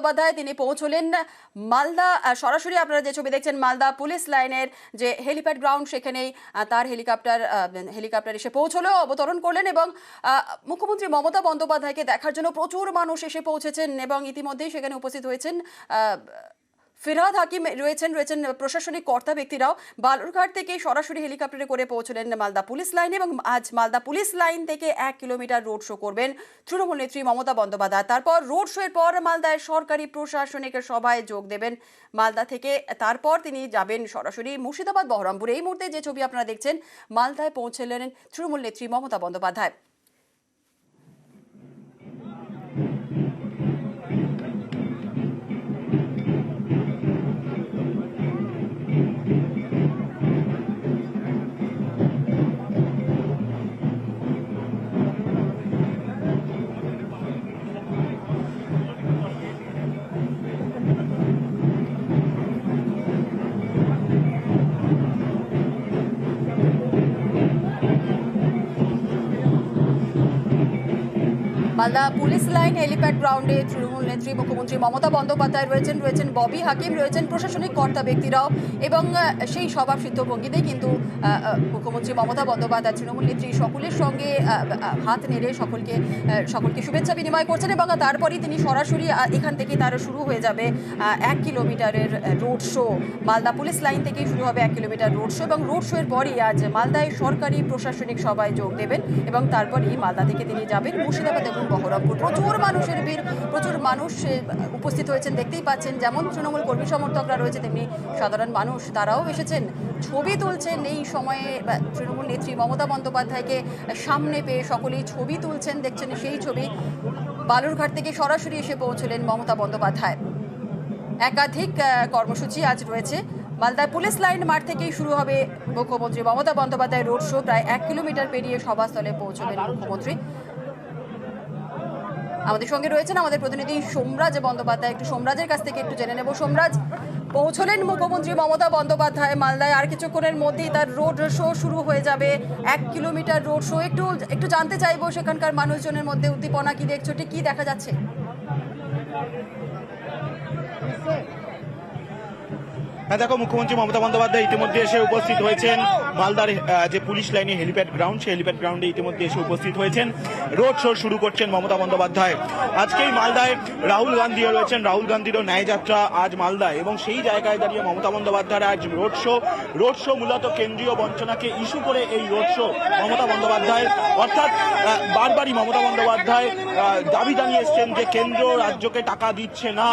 বন্দ্যোপাধ্যায় তিনি পৌঁছলেন মালদা। সরাসরি আপনারা যে ছবি দেখছেন মালদা পুলিশ লাইনের যে হেলিপ্যাড গ্রাউন্ড, সেখানেই তার হেলিকপ্টার এসে পৌঁছলো, অবতরণ করলেন এবং মুখ্যমন্ত্রী মমতা বন্দ্যোপাধ্যায়কে দেখার জন্য প্রচুর মানুষ এসে পৌঁছেছেন এবং ইতিমধ্যেই সেখানে উপস্থিত হয়েছেন ফিরহাদ হাকিম, রয়েছেন প্রশাসনিক কর্তা ব্যক্তিরাও। বালুরঘাট থেকে সরাসরি হেলিকপ্টারে করে পৌঁছলেন মালদা পুলিশ লাইনে এবং আজ মালদা পুলিশ লাইন থেকে 1 কিলোমিটার রোড শো করবেন তৃণমূল নেত্রী মমতা বন্দ্যোপাধ্যায়। তারপর রোড শো এর পর মালদায় সরকারি প্রশাসনিক সভায় যোগ দেবেন মালদা থেকে। তারপর তিনি যাবেন সরাসরি মুর্শিদাবাদ বহরমপুর। এই মুহূর্তে যে ছবি আপনারা দেখছেন, মালদায় পৌঁছলেন তৃণমূল নেত্রী Mamata Bandyopadhyay. Malda police line helipad গ্রাউন্ডে তৃণমূল নেত্রী মুখ্যমন্ত্রী মমতা বন্দ্যোপাধ্যায় রয়েছেন ববি হাকিম, রয়েছেন প্রশাসনিক কর্তা ব্যক্তিরাও এবং সেই সভা সিদ্ধভঙ্গিতে কিন্তু মুখ্যমন্ত্রী মমতা বন্দ্যোপাধ্যায় তৃণমূল নেত্রী সকলের সঙ্গে হাত নেড়ে সকলকে শুভেচ্ছা বিনিময় করছেন এবং তারপরেই তিনি সরাসরি এখান থেকে তার শুরু হয়ে যাবে 1 কিলোমিটারের road show. Malda police line থেকেই শুরু হবে 1 কিলোমিটার রোড শো এবং রোড শো এর পরই আজ মালদায় সরকারি প্রশাসনিক সভায় যোগ দেবেন এবং তারপরই মালদা থেকে তিনি যাবেন মুর্শিদাবাদ এবং বহরমপুর। প্রচুর মানুষের ভিড়, প্রচুর মানুষ উপস্থিত হয়েছেন, দেখতেই পাচ্ছেন। যেমন তৃণমূল কর্মী সমর্থকরা রয়েছে, তেমনি সাধারণ মানুষ তারাও এসেছেন, ছবি তুলছেন। এই সময়ে তৃণমূল নেত্রী মমতা বন্দ্যোপাধ্যায়কে সামনে পেয়ে সকলেই ছবি তুলছেন, দেখছেন সেই ছবি। বালুরঘাট থেকে সরাসরি এসে পৌঁছলেন মমতা বন্দ্যোপাধ্যায়। একাধিক কর্মসূচি আজ রয়েছে। মালদায় পুলিশ লাইন মাঠ থেকেই শুরু হবে মুখ্যমন্ত্রী মমতা বন্দ্যোপাধ্যায় রোড শো। প্রায় 1 কিলোমিটার পেরিয়ে সভাস্থলে পৌঁছবেন মুখ্যমন্ত্রী। আমাদের সঙ্গে রয়েছেন আমাদের প্রতিনিধি সোমরাজ বন্দ্যোপাধ্যায়। একটু সোমরাজের কাছ থেকে একটু জেনে নেব। সোমরাজ, পৌঁছলেন মুখ্যমন্ত্রী মমতা বন্দ্যোপাধ্যায় মালদায়, আর কিছুক্ষণের মধ্যেই তার রোড শো শুরু হয়ে যাবে, 1 কিলোমিটার রোড শো। একটু জানতে চাইবো সেখানকার মানুষজনের মধ্যে উদ্দীপনা কি দেখছো, ঠিক কি দেখা যাচ্ছে? হ্যাঁ দেখো, মুখ্যমন্ত্রী মমতা বন্দ্যোপাধ্যায় ইতিমধ্যে এসে উপস্থিত হয়েছেন মালদার যে পুলিশ লাইনে হেলিপ্যাড গ্রাউন্ড, সেই হেলিপ্যাড গ্রাউন্ডে ইতিমধ্যে এসে উপস্থিত হয়েছেন। রোড শো শুরু করছেন মমতা বন্দ্যোপাধ্যায়। আজকেই মালদায় রাহুল গান্ধীও রয়েছেন, রাহুল গান্ধীরও ন্যায়যাত্রা আজ মালদায় এবং সেই জায়গায় দাঁড়িয়ে মমতা বন্দ্যোপাধ্যায়ের আজ রোড শো মূলত কেন্দ্রীয় বঞ্চনাকে ইস্যু করে এই রোড শো মমতা বন্দ্যোপাধ্যায়। অর্থাৎ বারবারই মমতা বন্দ্যোপাধ্যায় দাবি জানিয়ে এসছেন যে কেন্দ্র রাজ্যকে টাকা দিচ্ছে না।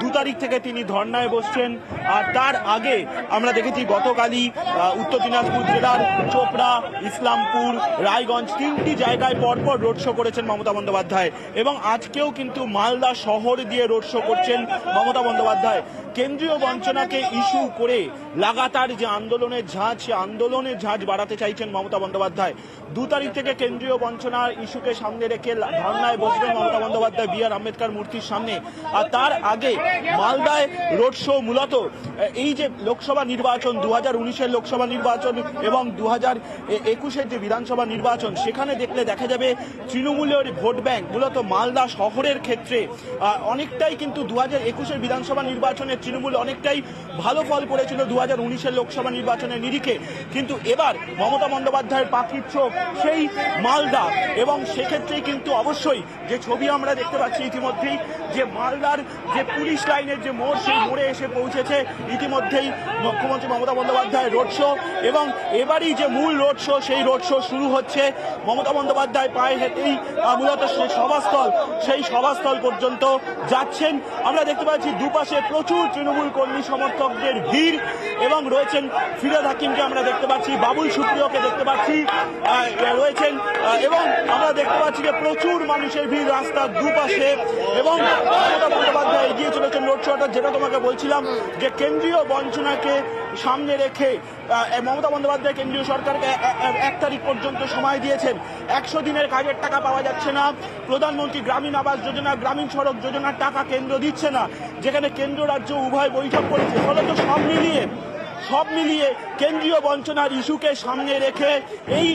2 তারিখ থেকে তিনি ধর্নায় বসছেন। আর তার আগে আমরা দেখেছি গতকালই উত্তর দিনাজপুর জেলার চোপড়া, ইসলামপুর, রায়গঞ্জ 3টি জায়গায় পরপর রোড শো করেছেন মমতা বন্দ্যোপাধ্যায় এবং আজকেও কিন্তু মালদা শহর দিয়ে রোড শো করছেন মমতা বন্দ্যোপাধ্যায়। কেন্দ্রীয় বঞ্চনাকে ইস্যু করে লাগাতার যে আন্দোলনের ঝাঁজ, সে আন্দোলনের ঝাঁজ বাড়াতে চাইছেন মমতা বন্দ্যোপাধ্যায়। 2 তারিখ থেকে কেন্দ্রীয় বঞ্চনার ইস্যুকে সামনে রেখে ধর্নায় বসবেন মমতা বন্দ্যোপাধ্যায় বি.আর. আম্বেদকর মূর্তির সামনে। আর তার আগে মালদায় রোড শো মূলত এই যে লোকসভা নির্বাচন, 2019-এর লোকসভা নির্বাচন এবং 2021-এর যে বিধানসভা নির্বাচন, সেখানে দেখলে দেখা যাবে তৃণমূলের ভোট ব্যাংক মূলত মালদা শহরের ক্ষেত্রে অনেকটাই কিন্তু 2021-এর বিধানসভা নির্বাচনে তৃণমূল অনেকটাই ভালো ফল করেছিল 2019-এর লোকসভা নির্বাচনের নিরিখে। কিন্তু এবার মমতা বন্দ্যোপাধ্যায়ের পাখির চোখ সেই মালদা এবং সেক্ষেত্রেই কিন্তু অবশ্যই যে ছবি আমরা দেখতে পাচ্ছি ইতিমধ্যেই, যে মালদার যে পুলিশ লাইনের যে মোড়, সেই মোড়ে এসে পৌঁছেছে ইতিমধ্যেই মুখ্যমন্ত্রী মমতা বন্দ্যোপাধ্যায় রোড শো এবং এবারই যে মূল রোড শো, সেই রোড শো শুরু হচ্ছে। মমতা বন্দ্যোপাধ্যায় পায়ে হেঁটেই মূলত সেই সভাস্থল পর্যন্ত যাচ্ছেন। আমরা দেখতে পাচ্ছি দুপাশে প্রচুর তৃণমূল কর্মী সমর্থকদের ভিড় এবং রয়েছেন ফিরহাদ হাকিমকে আমরা দেখতে পাচ্ছি, বাবুল সুপ্রিয়কে দেখতে পাচ্ছি রয়েছেন এবং আমরা দেখতে পাচ্ছি যে প্রচুর মানুষের ভিড় রাস্তার দুপাশে এবং মমতা বন্দ্যোপাধ্যায় এগিয়ে চলেছেন রোড শোটা। যেটা তোমাকে বলছিলাম যে কেন্দ্রীয় বঞ্চনাকে সামনে রেখে মমতা বন্দ্যোপাধ্যায় কেন্দ্রীয় সরকারকে 1 তারিখ পর্যন্ত সময় দিয়েছেন। 100 দিনের কাজের টাকা পাওয়া যাচ্ছে না, প্রধানমন্ত্রী গ্রামীণ আবাস যোজনা, গ্রামীণ সড়ক যোজনার টাকা কেন্দ্র দিচ্ছে না, যেখানে কেন্দ্র রাজ্য উভয় বৈঠক করেছে। ফলত সব মিলিয়ে সব মিলিয়ে কেন্দ্রীয় বঞ্চনার ইস্যুকে সামনে রেখে এই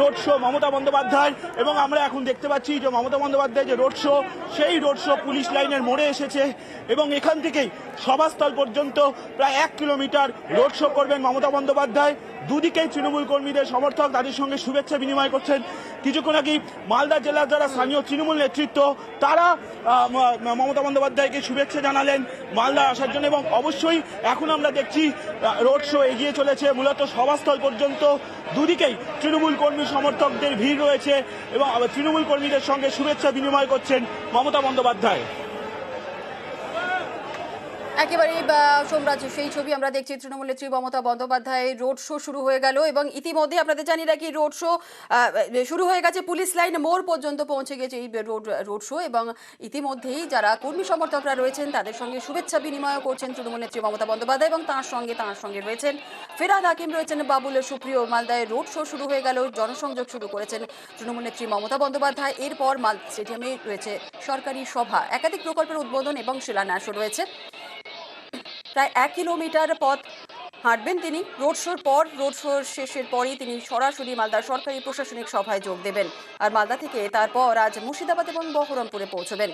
রোড শো মমতা বন্দ্যোপাধ্যায়। এবং আমরা এখন দেখতে পাচ্ছি যে মমতা বন্দ্যোপাধ্যায় যে রোড শো, সেই রোড শো পুলিশ লাইনের মোড়ে এসেছে এবং এখান থেকেই সভাস্থল পর্যন্ত প্রায় 1 কিলোমিটার রোড শো করবেন মমতা বন্দ্যোপাধ্যায়। দুদিকেই তৃণমূল কর্মীদের সমর্থক তাদের সঙ্গে শুভেচ্ছা বিনিময় করছেন। কিছুক্ষণ আগেই মালদা জেলার যারা স্থানীয় তৃণমূল নেতৃত্ব তারা মমতা বন্দ্যোপাধ্যায়কে শুভেচ্ছা জানালেন মালদা আসার জন্য। এবং অবশ্যই এখন আমরা দেখছি রোড শো এগিয়ে চলেছে মূলত সভাস্থল পর্যন্ত। দুদিকেই তৃণমূল কর্মী সমর্থকদের ভিড় রয়েছে এবং তৃণমূল কর্মীদের সঙ্গে শুভেচ্ছা বিনিময় করছেন মমতা বন্দ্যোপাধ্যায়। একেবারেই সোমরাজ, সেই ছবি আমরা দেখছি। তৃণমূল নেত্রী মমতা বন্দ্যোপাধ্যায় রোড শো শুরু হয়ে গেল এবং ইতিমধ্যে আপনাদের জানিয়ে রাখি রোড শো শুরু হয়ে গেছে, পুলিশ লাইন মোড় পর্যন্ত পৌঁছে গেছে এই রোড শো। এবং ইতিমধ্যেই যারা কর্মী সমর্থকরা রয়েছেন তাদের সঙ্গে শুভেচ্ছা বিনিময় করছেন তৃণমূল নেত্রী মমতা বন্দ্যোপাধ্যায় এবং তাঁর সঙ্গে রয়েছেন ফিরহাদ হাকিম, রয়েছেন বাবুল সুপ্রিয়। মালদায় রোড শো শুরু হয়ে গেল, জনসংযোগ শুরু করেছেন তৃণমূল নেত্রী মমতা বন্দ্যোপাধ্যায়। এরপর মালদা স্টেডিয়ামে রয়েছে সরকারি সভা, একাধিক প্রকল্পের উদ্বোধন এবং শিলান্যাসও রয়েছে। প্রায় 1 কিলোমিটার পথ হাঁটবেন তিনি। রোড শোর শেষের পরেই তিনি সরাসরি মালদার সরকারি প্রশাসনিক সভায় যোগ দেবেন। আর মালদা থেকে তারপর আজ মুর্শিদাবাদ এবং বহরমপুরে পৌঁছবেন।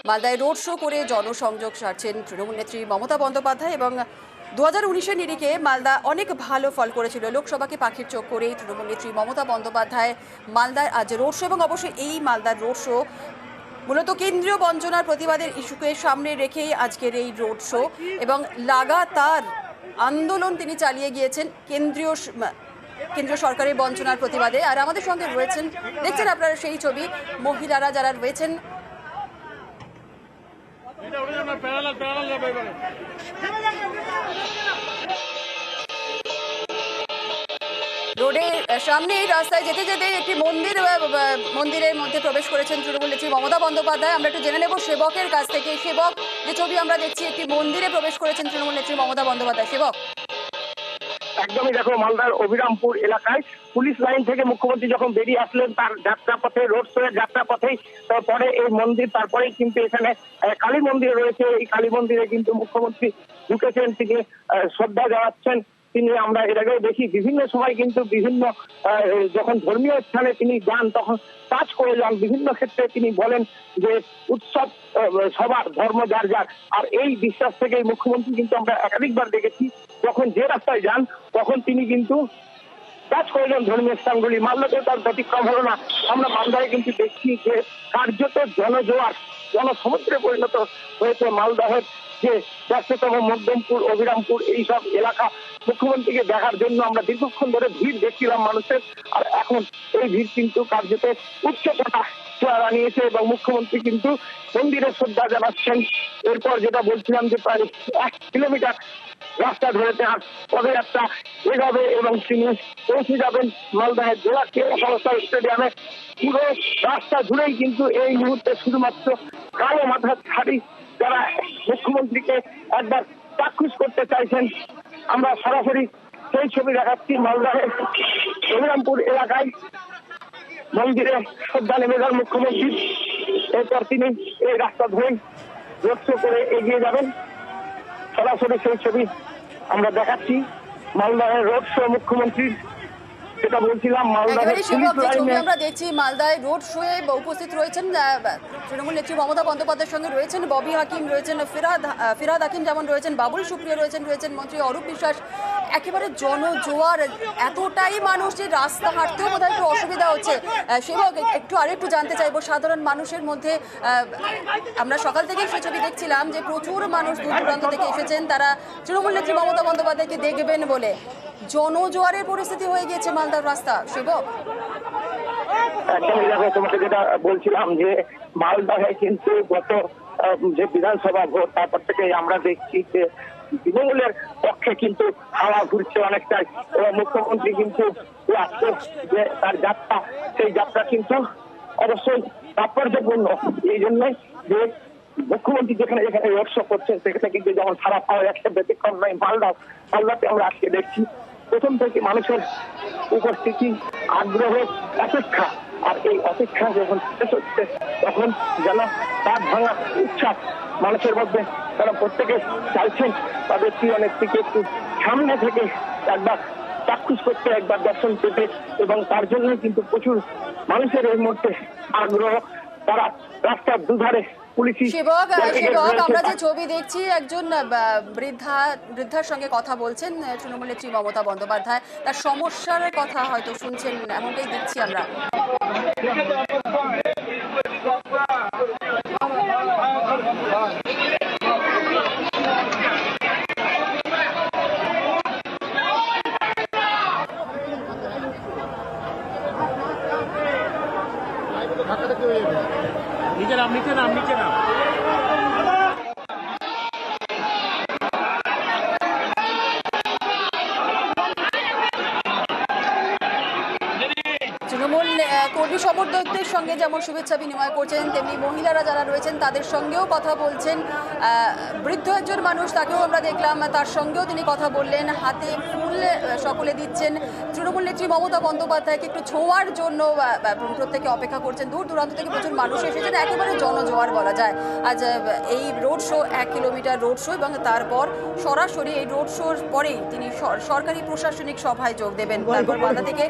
মালদায় রোড শো করে জনসংযোগ সারছেন তৃণমূল নেত্রী মমতা বন্দ্যোপাধ্যায়। এবং 2019-এর নিরিখে মালদা অনেক ভালো ফল করেছিল, লোকসভাকে পাখির চোখ করেই তৃণমূল নেত্রী মমতা বন্দ্যোপাধ্যায় মালদায় আজ রোড শো। এবং অবশ্যই এই মালদার রোড শো মূলত কেন্দ্রীয় বঞ্চনার প্রতিবাদের ইস্যুকে সামনে রেখেই আজকের এই রোড শো। এবং লাগাতার আন্দোলন তিনি চালিয়ে গিয়েছেন কেন্দ্রীয় সরকারের বঞ্চনার প্রতিবাদে। আর আমাদের সঙ্গে রয়েছেন, দেখছেন আপনারা সেই ছবি, মহিলারা যারা রয়েছেন রোডের সামনে রাস্তায় যেতে যেতে একটি মন্দিরের মধ্যে প্রবেশ করেছেন তৃণমূল নেত্রী মমতা বন্দ্যোপাধ্যায়। আমরা একটু জেনে নেব সেবকের কাছ থেকে। সেবক, যে ছবি আমরা দেখছি, একটি মন্দিরে প্রবেশ করেছেন তৃণমূল নেত্রী মমতা বন্দ্যোপাধ্যায়। সেবক, একদমই দেখো, মালদার অভিরামপুর এলাকায় পুলিশ লাইন থেকে মুখ্যমন্ত্রী যখন বেরিয়ে আসলেন তার যাত্রাপথে, রোড শো এর যাত্রাপথেই পরে এই মন্দির, তারপরেই কিন্তু এখানে কালী মন্দির রয়েছে। এই কালী মন্দিরে কিন্তু মুখ্যমন্ত্রী ঢুকেছেন, তিনি শ্রদ্ধা জানাচ্ছেন। তিনি আমরা এর আগেও দেখি বিভিন্ন সময় কিন্তু বিভিন্ন যখন ধর্মীয় স্থানে তিনি যান তখন কাজ করে যান। বিভিন্ন ক্ষেত্রে তিনি বলেন যে উৎসব সবার, ধর্ম যার যার। আর এই বিশ্বাস থেকে মুখ্যমন্ত্রী কিন্তু আমরা একাধিকবার দেখেছি যখন যে রাস্তায় যান তখন তিনি কিন্তু কাজ করে যান ধর্মীয় স্থানগুলি। মালদাতেও তার ব্যতিক্রম হলো না। আমরা মালদায় কিন্তু দেখছি যে কার্যত জনজোয়ার, জনসমুদ্রে পরিণত হয়েছে মালদাহের যে ব্যস্ততম মধ্যমপুর, অভিরামপুর এইসব এলাকা। মুখ্যমন্ত্রীকে দেখার জন্য আমরা দীর্ঘক্ষণ ধরে ভিড় দেখছিলাম মানুষের। আর এখন এই ভিড় কিন্তু কার্যত উচ্চতা চেহারা নিয়েছে এবং মুখ্যমন্ত্রী কিন্তু মন্দিরে শ্রদ্ধা জানাচ্ছেন। এরপর যেটা বলছিলাম যে প্রায় 1 কিলোমিটার রাস্তা ধরে তার পদযাত্রা এগোবে এবং তিনি পৌঁছে যাবেন মালদাহের জেলা ক্রীড়া সংস্থা স্টেডিয়ামে। পুরো রাস্তা জুড়েই কিন্তু এই মুহূর্তে শুধুমাত্র কালো মাথার শাড়ি যারা মুখ্যমন্ত্রীকে একবার চাক্ষুষ করতে চাইছেন। আমরা সরাসরি সেই ছবি দেখাচ্ছি মালদাহের অভিরামপুর এলাকায় মন্দিরে শ্রদ্ধা নিবেদন মুখ্যমন্ত্রী। এরপর তিনি এই রাস্তা ধরে রোড শো করে এগিয়ে যাবেন। সরাসরি সেই ছবি আমরা দেখাচ্ছি মালদাহের রোড শো মুখ্যমন্ত্রীর। যেটা বলছিলাম মালদাহের আমরা দেখছি মালদায় রোড শোয়ে উপস্থিত রয়েছেন তৃণমূল নেত্রী মমতা বন্দ্যোপাধ্যায়ের সঙ্গে রয়েছেন ববি হাকিম, রয়েছেন ফিরহাদ হাকিম, যেমন রয়েছেন বাবুল সুপ্রিয়, রয়েছেন মন্ত্রী অরূপ বিশ্বাস। একেবারে জনজোয়ার, এতটাই মানুষ যে রাস্তা হাঁটতেও বোধহয় একটু অসুবিধা হচ্ছে। সেবক, আরেকটু জানতে চাইবো, সাধারণ মানুষের মধ্যে আমরা সকাল থেকেই সেই ছবি দেখছিলাম যে প্রচুর মানুষ দূর দূরান্ত থেকে এসেছেন, তারা তৃণমূল নেত্রী মমতা বন্দ্যোপাধ্যায়কে দেখবেন বলে। জনজোয়ারের পরিস্থিতি হয়ে গিয়েছে মালদার রাস্তা। সেবক, তোমাকে যেটা বলছিলাম যে মালদাহে কিন্তু গত যে বিধানসভা ভোট, তারপর থেকে আমরা দেখছি যে তৃণমূলের পক্ষে কিন্তু হাওয়া ঘুরছে অনেকটাই। এবং মুখ্যমন্ত্রী কিন্তু আজকে যে তার যাত্রা, সেই যাত্রা কিন্তু অবশ্যই তাৎপর্যপূর্ণ। এই জন্যই যে মুখ্যমন্ত্রী যেখানে যেখানে রোড শো করছেন সেখানে কিন্তু যেমন সারা পাওয়া যাচ্ছে, ব্যতিক্রম নয় মালদাতে আমরা আজকে দেখছি প্রথম থেকে মানুষের উপস্থিতি, আগ্রহ, অপেক্ষা। আর এই অপেক্ষা যখন শেষ হচ্ছে তখন যেন তার ভাঙা উচ্ছ্বাস মানুষের মধ্যে তারা প্রত্যেকে চাইছেন তাদের প্রিয় নেত্রীকে একটু সামনে থেকে একবার চাক্ষুষ করতে, একবার দর্শন পেতে, এবং তার জন্যই কিন্তু প্রচুর মানুষের এই মুহূর্তে আগ্রহ। তারা রাস্তার দুধারে সেবক আমরা যে ছবি দেখছি, একজন বৃদ্ধার সঙ্গে কথা বলছেন তৃণমূল নেত্রী মমতা বন্দ্যোপাধ্যায়, তার সমস্যার কথা হয়তো শুনছেন, এমনটাই দেখছি আমরা। নিচে নাম নিচে নাম নিচে নাম তৃণমূল কর্মী সমর্থকদের সঙ্গে যেমন শুভেচ্ছা বিনিময় করছেন, তেমনি মহিলারা যারা রয়েছেন তাদের সঙ্গেও কথা বলছেন। বৃদ্ধ একজন মানুষ, তাকেও আমরা দেখলাম, তার সঙ্গেও তিনি কথা বললেন, হাতে ফুল সকলে দিচ্ছেন। তৃণমূল নেত্রী মমতা বন্দ্যোপাধ্যায়কে একটু ছোঁয়ার জন্য প্রত্যেকে অপেক্ষা করছেন। দূর দূরান্ত থেকে প্রচুর মানুষ এসেছেন, একেবারে জনজোয়ার বলা যায়। আজ এই road show 1 kilometre road show, এবং তারপর সরাসরি এই রোড শোর পরেই তিনি সরকারি প্রশাসনিক সভায় যোগ দেবেন। তারপর মালদা থেকে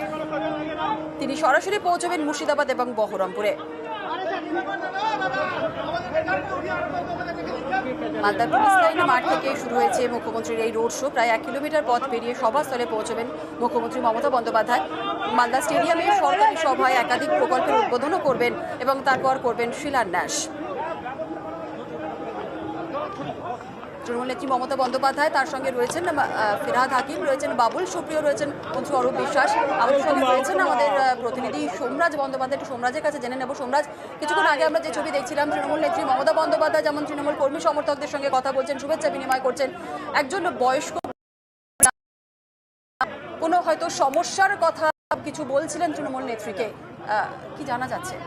তিনি সরাসরি পৌঁছবেন মুর্শিদাবাদ এবং বহরমপুরে। মালদার পুলিশ লাইন মাঠ থেকে শুরু হয়েছে মুখ্যমন্ত্রীর এই রোড শো। প্রায় 1 কিলোমিটার পথ পেরিয়ে সভাস্থলে পৌঁছবেন মুখ্যমন্ত্রী মমতা বন্দ্যোপাধ্যায়। মালদা স্টেডিয়ামে সরকারি সভায় একাধিক প্রকল্পের উদ্বোধনও করবেন এবং তারপর করবেন শিলান্যাস। তৃণমূল নেত্রী মমতা বন্দ্যোপাধ্যায়, তার সঙ্গে রয়েছেন ফিরহাদ হাকিম, রয়েছেন বাবুল সুপ্রিয়, রয়েছেন মন্ত্রী অরূপ বিশ্বাস, আমাদের সঙ্গে রয়েছেন আমাদের প্রতিনিধি সোমরাজ বন্দ্যোপাধ্যায়। একটু সোমরাজের কাছে জেনে নেব। সোমরাজ, কিছুক্ষণ আগে আমরা যে ছবি দেখছিলাম, তৃণমূল নেত্রী মমতা বন্দ্যোপাধ্যায় যেমন তৃণমূল কর্মী সমর্থকদের সঙ্গে কথা বলছেন, শুভেচ্ছা বিনিময় করছেন। একজন বয়স্ক কোনো হয়তো সমস্যার কথা কিছু বলছিলেন তৃণমূল নেত্রীকে, কি জানা যাচ্ছে?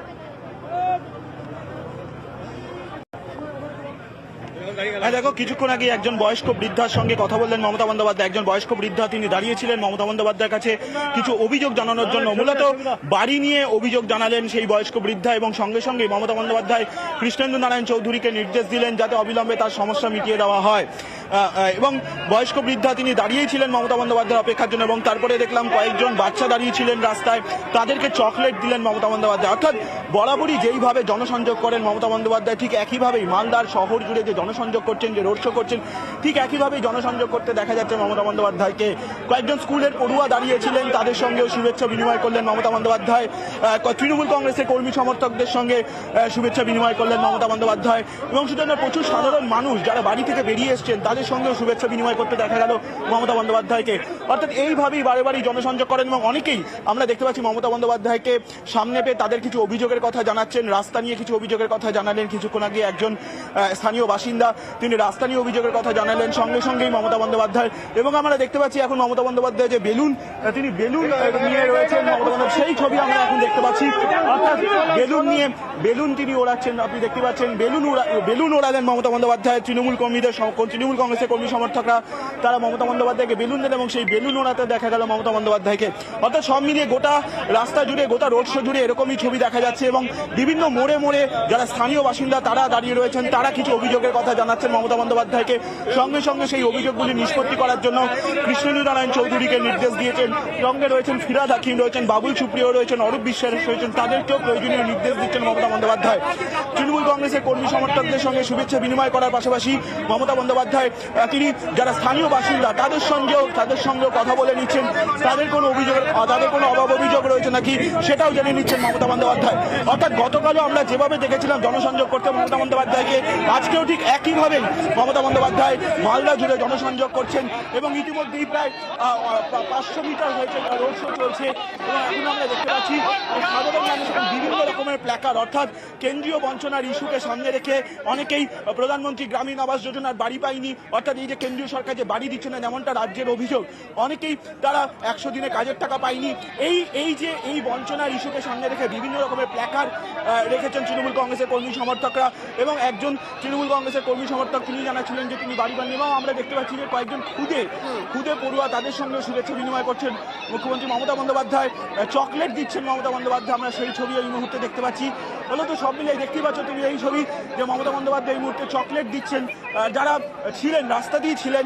দেখো, কিছুক্ষণ আগে একজন বয়স্ক বৃদ্ধার সঙ্গে কথা বললেন মমতা বন্দ্যোপাধ্যায়। একজন বয়স্ক বৃদ্ধা, তিনি দাঁড়িয়েছিলেন মমতা বন্দ্যোপাধ্যায়ের কাছে কিছু অভিযোগ জানানোর জন্য। মূলত বাড়ি নিয়ে অভিযোগ জানালেন সেই বয়স্ক বৃদ্ধা, এবং সঙ্গে সঙ্গে মমতা বন্দ্যোপাধ্যায় কৃষ্ণেন্দু নারায়ণ চৌধুরীকে নির্দেশ দিলেন যাতে অবিলম্বে তার সমস্যা মিটিয়ে দেওয়া হয়। এবং বয়স্ক বৃদ্ধা তিনি দাঁড়িয়েছিলেন মমতা বন্দ্যোপাধ্যায়ের অপেক্ষার জন্য, এবং তারপরে দেখলাম কয়েকজন বাচ্চা দাঁড়িয়েছিলেন রাস্তায়, তাদেরকে চকলেট দিলেন মমতা বন্দ্যোপাধ্যায়। অর্থাৎ বরাবরই যেইভাবে জনসংযোগ করেন মমতা বন্দ্যোপাধ্যায়, ঠিক একইভাবেই মালদার শহর জুড়ে যে জনসংযোগ করছেন, যে রোড শো করছেন, ঠিক একইভাবেই জনসংযোগ করতে দেখা যাচ্ছে মমতা বন্দ্যোপাধ্যায়কে। কয়েকজন স্কুলের পড়ুয়া দাঁড়িয়েছিলেন, তাদের সঙ্গেও শুভেচ্ছা বিনিময় করলেন মমতা বন্দ্যোপাধ্যায়। তৃণমূল কংগ্রেসের কর্মী সমর্থকদের সঙ্গে শুভেচ্ছা বিনিময় করলেন মমতা বন্দ্যোপাধ্যায়, এবং শুধু না, প্রচুর সাধারণ মানুষ যারা বাড়ি থেকে বেরিয়ে এসছেন তাদের সঙ্গেও শুভেচ্ছা বিনিময় করতে দেখা গেল মমতা বন্দ্যোপাধ্যায়কে। অর্থাৎ এইভাবেই বারে বারেই জনসংযোগ করেন, এবং অনেকেই আমরা দেখতে পাচ্ছি মমতা বন্দ্যোপাধ্যায়কে সামনে পেয়ে তাদের কিছু অভিযোগের কথা জানাচ্ছেন। রাস্তা নিয়ে কিছু অভিযোগের কথা জানালেন কিছুক্ষণ আগে একজন স্থানীয় বাসিন্দা, তিনি রাস্তা নিয়ে অভিযোগের কথা জানালেন সঙ্গে সঙ্গেই মমতা বন্দ্যোপাধ্যায়। এবং আমরা দেখতে পাচ্ছি এখন মমতা বন্দ্যোপাধ্যায় যে তিনি বেলুন নিয়ে রয়েছেন মমতা বন্দ্যোপাধ্যায়, সেই ছবি আমরা এখন দেখতে পাচ্ছি। অর্থাৎ বেলুন তিনি ওড়াচ্ছেন, আপনি দেখতে পাচ্ছেন বেলুন ওড়ালেন মমতা বন্দ্যোপাধ্যায়। তৃণমূল কংগ্রেসের কর্মী সমর্থকরা তারা মমতা বন্দ্যোপাধ্যায়কে বেলুন দেন, এবং সেই বেলুন ওড়াতে দেখা গেল মমতা বন্দ্যোপাধ্যায়কে। অর্থাৎ সব মিলিয়ে গোটা রাস্তা জুড়ে, গোটা রোড শো জুড়ে এরকমই ছবি দেখা যাচ্ছে, এবং বিভিন্ন মোড়ে মোড়ে যারা স্থানীয় বাসিন্দা তারা দাঁড়িয়ে রয়েছেন, তারা কিছু অভিযোগের কথা জানাচ্ছেন মমতা বন্দ্যোপাধ্যায়কে। সঙ্গে সঙ্গে সেই অভিযোগগুলি নিষ্পত্তি করার জন্য কৃষ্ণেন্দু নারায়ণ চৌধুরীকে নির্দেশ দিয়েছেন। সঙ্গে রয়েছেন ফিরহাদ হাকিম, রয়েছেন বাবুল সুপ্রিয়, রয়েছেন অরূপ বিশ্বাস রয়েছেন, তাদেরকেও প্রয়োজনীয় নির্দেশ দিচ্ছেন মমতা বন্দ্যোপাধ্যায়। তৃণমূল কংগ্রেসের কর্মী সমর্থকদের সঙ্গে শুভেচ্ছা বিনিময় করার পাশাপাশি মমতা বন্দ্যোপাধ্যায় তিনি যারা স্থানীয় বাসিন্দা তাদের সঙ্গেও কথা বলে নিচ্ছেন, তাদের কোনো অভাব অভিযোগ রয়েছে নাকি সেটাও জেনে নিচ্ছেন মমতা বন্দ্যোপাধ্যায়। অর্থাৎ গতকালও আমরা যেভাবে দেখেছিলাম জনসংযোগ করতে মমতা বন্দ্যোপাধ্যায়কে, আজকেও ঠিক একইভাবেই মমতা বন্দ্যোপাধ্যায় মালদা জুড়ে জনসংযোগ করছেন, এবং ইতিমধ্যেই প্রায় 500 মিটার হয়েছে রোড শো চলছে। এবং এখন আমরা দেখতে পাচ্ছি সাধারণ মানুষ বিভিন্ন রকমের প্ল্যাকার্ড, অর্থাৎ কেন্দ্রীয় বঞ্চনার ইস্যুকে সামনে রেখে অনেকেই প্রধানমন্ত্রী গ্রামীণ আবাস যোজনার বাড়ি পায়নি, অর্থাৎ এই যে কেন্দ্রীয় সরকার যে বাড়ি দিচ্ছে না, যেমনটা রাজ্যের অভিযোগ, অনেকেই তারা 100 দিনে কাজের টাকা পায়নি। এই বঞ্চনার ইস্যুকে সামনে রেখে বিভিন্ন রকমের প্ল্যাকার্ড রেখেছেন তৃণমূল কংগ্রেসের কর্মী সমর্থকরা, এবং একজন তৃণমূল কংগ্রেসের কর্মী সমর্থক তিনি জানাচ্ছিলেন যে তিনি বাড়ি পাননি, এবং আমরা দেখতে পাচ্ছি যে কয়েকজন খুদে পড়ুয়া তাদের সঙ্গে শুভেচ্ছা বিনিময় করছেন মুখ্যমন্ত্রী মমতা বন্দ্যোপাধ্যায়, চকলেট দিচ্ছেন মমতা বন্দ্যোপাধ্যায়। আমরা সেই ছবি এই মুহূর্তে দেখতে পাচ্ছি। বলো তো সব মিলিয়ে দেখতেই পাচ্ছ তুমি এই ছবি যে মমতা বন্দ্যোপাধ্যায় এই মুহূর্তে চকলেট দিচ্ছেন, যারা ছিলেন রাস্তা দিয়ে ছিলেন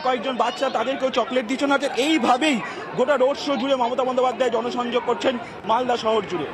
কয়েকজন বাচ্চা তাদেরকেও চকলেট দিচ্ছেন। অর্থাৎ এইভাবেই গোটা রোড শো জুড়ে মমতা বন্দ্যোপাধ্যায় জনসংযোগ করছেন মালদা শহর জুড়ে।